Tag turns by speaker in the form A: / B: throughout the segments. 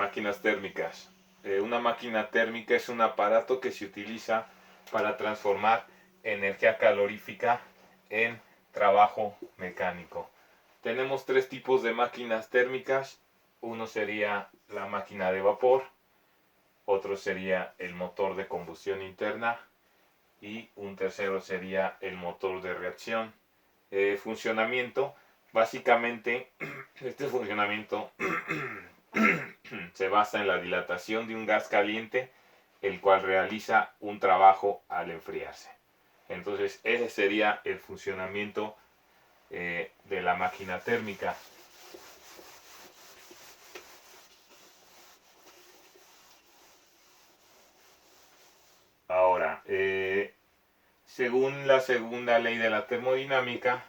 A: Máquinas térmicas. Una máquina térmica es un aparato que se utiliza para transformar energía calorífica en trabajo mecánico. Tenemos tres tipos de máquinas térmicas. Uno sería la máquina de vapor, otro sería el motor de combustión interna y un tercero sería el motor de reacción. Funcionamiento, básicamente este funcionamiento se basa en la dilatación de un gas caliente, el cual realiza un trabajo al enfriarse. Entonces ese sería el funcionamiento de la máquina térmica. Ahora, según la segunda ley de la termodinámica,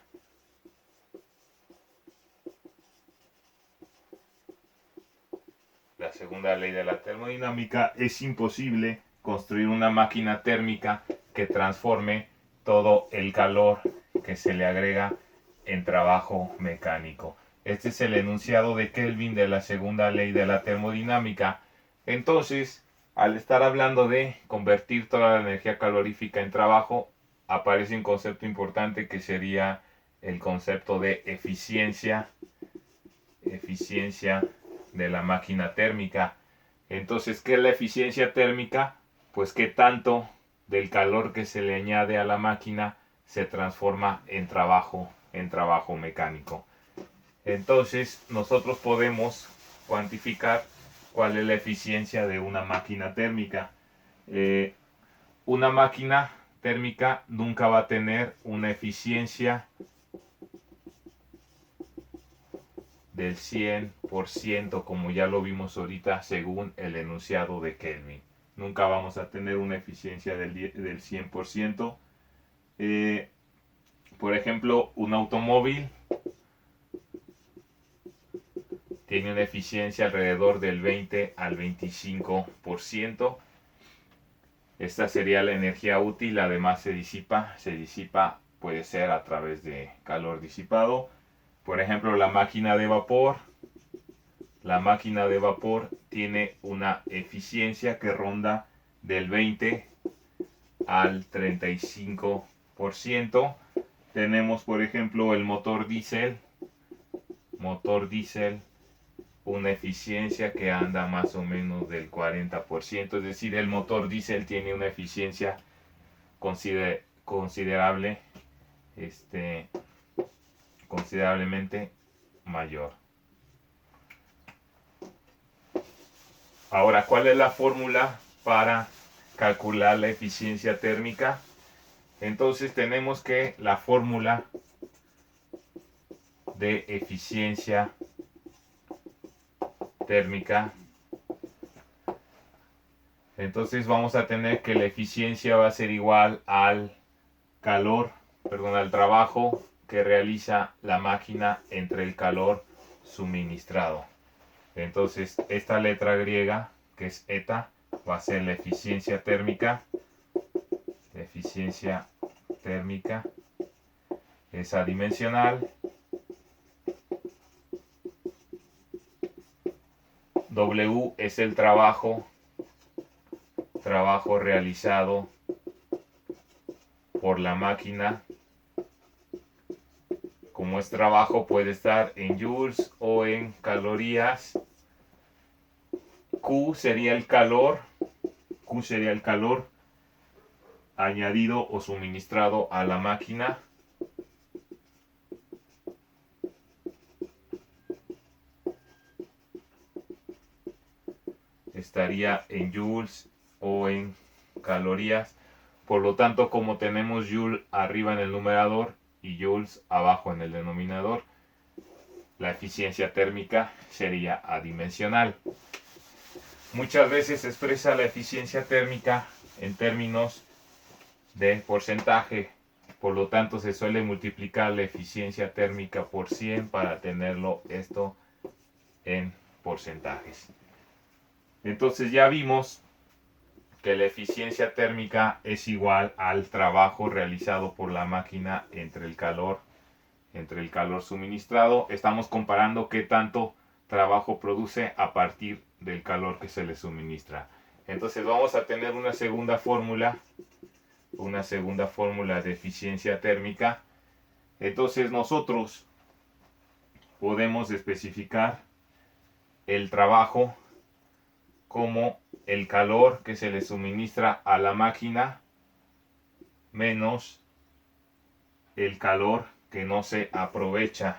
A: es imposible construir una máquina térmica que transforme todo el calor que se le agrega en trabajo mecánico. Este es el enunciado de Kelvin de la segunda ley de la termodinámica. Entonces, al estar hablando de convertir toda la energía calorífica en trabajo, aparece un concepto importante que sería el concepto de eficiencia de la máquina térmica. Entonces, ¿qué es la eficiencia térmica? Pues qué tanto del calor que se le añade a la máquina se transforma en trabajo mecánico. Entonces, nosotros podemos cuantificar cuál es la eficiencia de una máquina térmica. Una máquina térmica nunca va a tener una eficiencia del 100%, como ya lo vimos ahorita según el enunciado de Kelvin. Nunca vamos a tener una eficiencia del 100%. Por ejemplo, un automóvil tiene una eficiencia alrededor del 20 al 25%. Esta sería la energía útil, además se disipa, puede ser a través de calor disipado. Por ejemplo, la máquina de vapor tiene una eficiencia que ronda del 20 al 35%. Tenemos, por ejemplo, el motor diésel, una eficiencia que anda más o menos del 40%, es decir, el motor diésel tiene una eficiencia considerablemente mayor. Ahora, ¿cuál es la fórmula para calcular la eficiencia térmica? Entonces tenemos que la fórmula de eficiencia térmica, entonces vamos a tener que la eficiencia va a ser igual al trabajo que realiza la máquina entre el calor suministrado. Entonces esta letra griega, que es eta, va a ser la eficiencia térmica. La eficiencia térmica es adimensional. W es el trabajo realizado por la máquina. Como es trabajo, puede estar en joules o en calorías. Q sería el calor añadido o suministrado a la máquina. Estaría en joules o en calorías. Por lo tanto, como tenemos joule arriba en el numerador y joules abajo en el denominador, la eficiencia térmica sería adimensional. Muchas veces se expresa la eficiencia térmica en términos de porcentaje. Por lo tanto, se suele multiplicar la eficiencia térmica por 100 para tenerlo esto en porcentajes. Entonces ya vimos que la eficiencia térmica es igual al trabajo realizado por la máquina entre el calor suministrado. Estamos comparando qué tanto trabajo produce a partir del calor que se le suministra. Entonces vamos a tener una segunda fórmula de eficiencia térmica. Entonces nosotros podemos especificar el trabajo como el calor que se le suministra a la máquina menos el calor que no se aprovecha.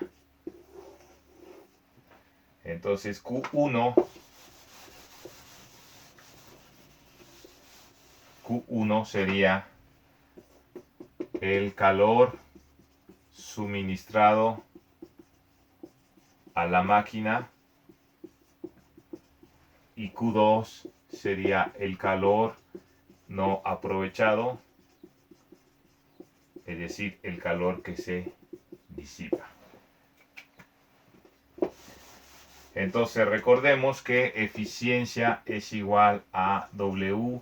A: Entonces Q1 sería el calor suministrado a la máquina y Q2 sería el calor no aprovechado, es decir, el calor que se disipa. Entonces recordemos que eficiencia es igual a W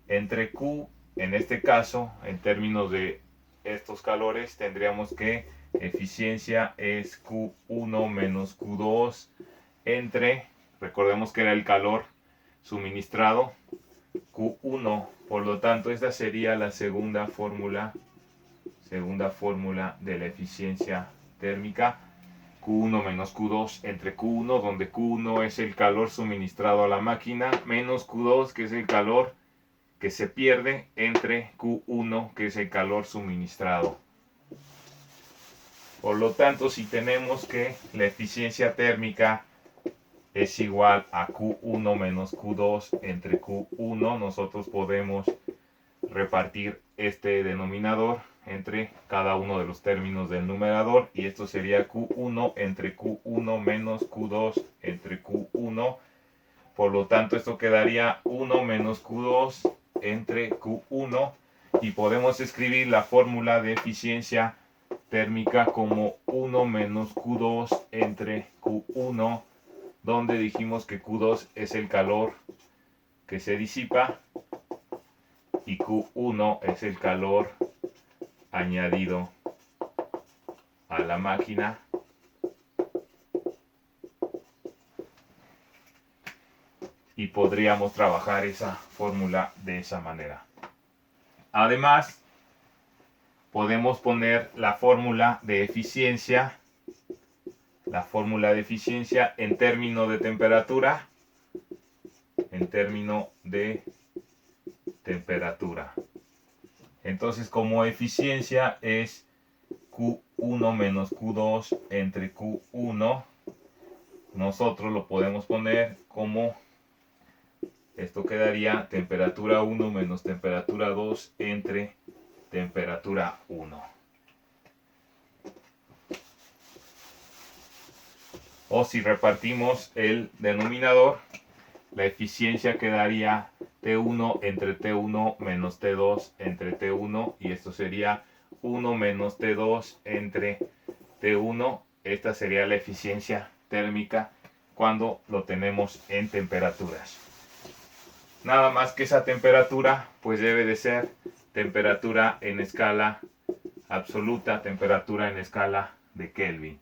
A: entre Q. En este caso, en términos de estos calores, tendríamos que eficiencia es Q1 menos Q2 entre, recordemos que era el calor suministrado, Q1. Por lo tanto, esta sería la segunda fórmula de la eficiencia térmica. Q1 menos Q2 entre Q1, donde Q1 es el calor suministrado a la máquina, menos Q2, que es el calor que se pierde, entre Q1, que es el calor suministrado. Por lo tanto, si tenemos que la eficiencia térmica es igual a Q1 menos Q2 entre Q1, nosotros podemos repartir este denominador entre cada uno de los términos del numerador, y esto sería Q1 entre Q1 menos Q2 entre Q1. Por lo tanto, esto quedaría 1 menos Q2 entre Q1, y podemos escribir la fórmula de eficiencia térmica como 1 menos Q2 entre Q1, donde dijimos que Q2 es el calor que se disipa y Q1 es el calor añadido a la máquina. Y podríamos trabajar esa fórmula de esa manera. Además, podemos poner la fórmula de eficiencia en términos de temperatura. Entonces, como eficiencia es Q1 menos Q2 entre Q1, nosotros lo podemos poner como, esto quedaría temperatura 1 menos temperatura 2 entre temperatura 1. O si repartimos el denominador, la eficiencia quedaría T1 entre T1 menos T2 entre T1, y esto sería 1 menos T2 entre T1. Esta sería la eficiencia térmica cuando lo tenemos en temperaturas. Nada más que esa temperatura pues debe de ser temperatura en escala absoluta, temperatura en escala de Kelvin.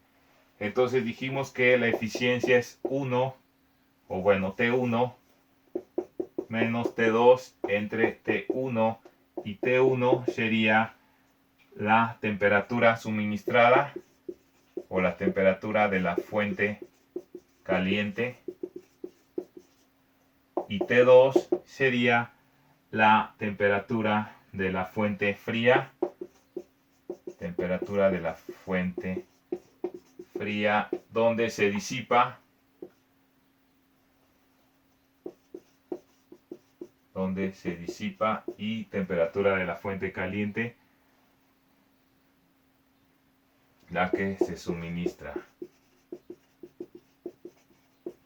A: Entonces dijimos que la eficiencia es 1, o bueno, T1 menos T2 entre T1, y T1 sería la temperatura suministrada o la temperatura de la fuente caliente, y T2 sería la temperatura de la fuente fría, donde se disipa y temperatura de la fuente caliente, la que se suministra.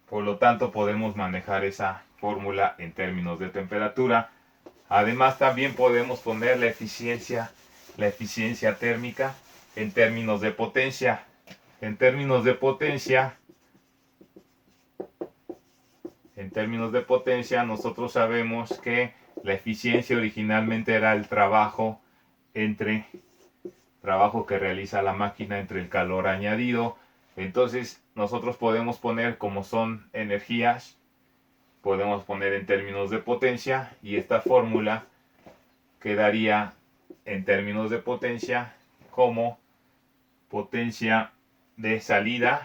A: Por lo tanto, podemos manejar esa fórmula en términos de temperatura. Además, también podemos poner la eficiencia térmica en términos de potencia. En términos de potencia, nosotros sabemos que la eficiencia originalmente era el trabajo que realiza la máquina entre el calor añadido. Entonces nosotros podemos poner, como son energías, podemos poner en términos de potencia, y esta fórmula quedaría en términos de potencia como potencia de salida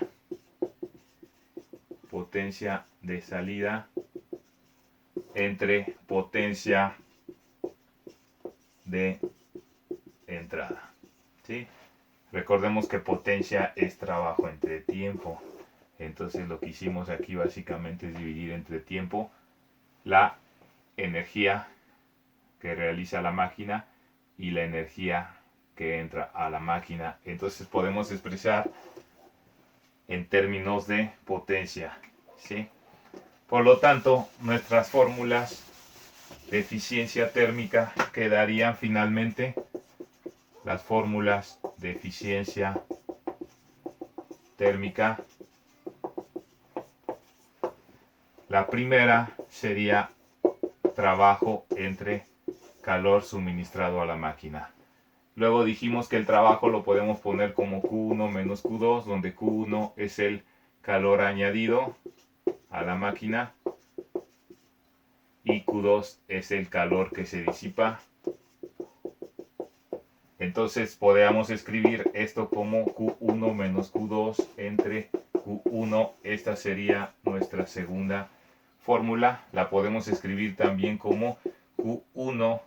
A: entre potencia de entrada, ¿sí? Recordemos que potencia es trabajo entre tiempo. Entonces lo que hicimos aquí básicamente es dividir entre tiempo la energía que realiza la máquina y la energía que entra a la máquina. Entonces podemos expresar en términos de potencia, ¿sí? Por lo tanto, nuestras fórmulas de eficiencia térmica quedarían finalmente las fórmulas de eficiencia térmica. La primera sería trabajo entre calor suministrado a la máquina. Luego dijimos que el trabajo lo podemos poner como Q1 menos Q2, donde Q1 es el calor añadido a la máquina y Q2 es el calor que se disipa. Entonces podríamos escribir esto como Q1 menos Q2 entre Q1. Esta sería nuestra segunda fórmula. La podemos escribir también como Q1,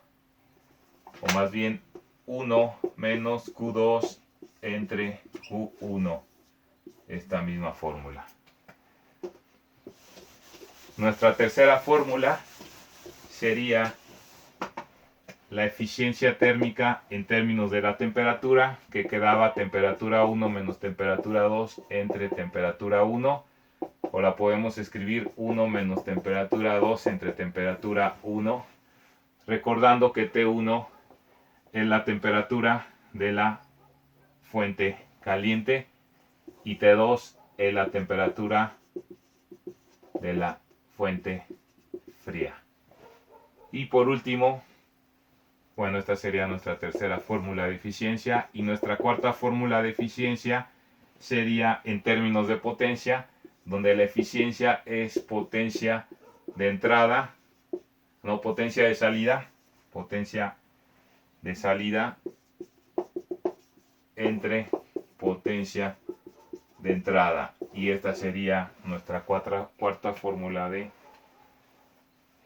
A: o más bien 1 menos Q2 entre Q1. Esta misma fórmula. Nuestra tercera fórmula sería la eficiencia térmica en términos de la temperatura, que quedaba temperatura 1 menos temperatura 2 entre temperatura 1, o la podemos escribir 1 menos temperatura 2 entre temperatura 1, recordando que T1 es la temperatura de la fuente caliente y T2 es la temperatura de la fuente fría. Y por último, bueno, esta sería nuestra tercera fórmula de eficiencia, y nuestra cuarta fórmula de eficiencia sería en términos de potencia, donde la eficiencia es potencia de entrada, no potencia de salida entre potencia de entrada, y esta sería nuestra cuarta fórmula de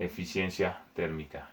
A: eficiencia térmica.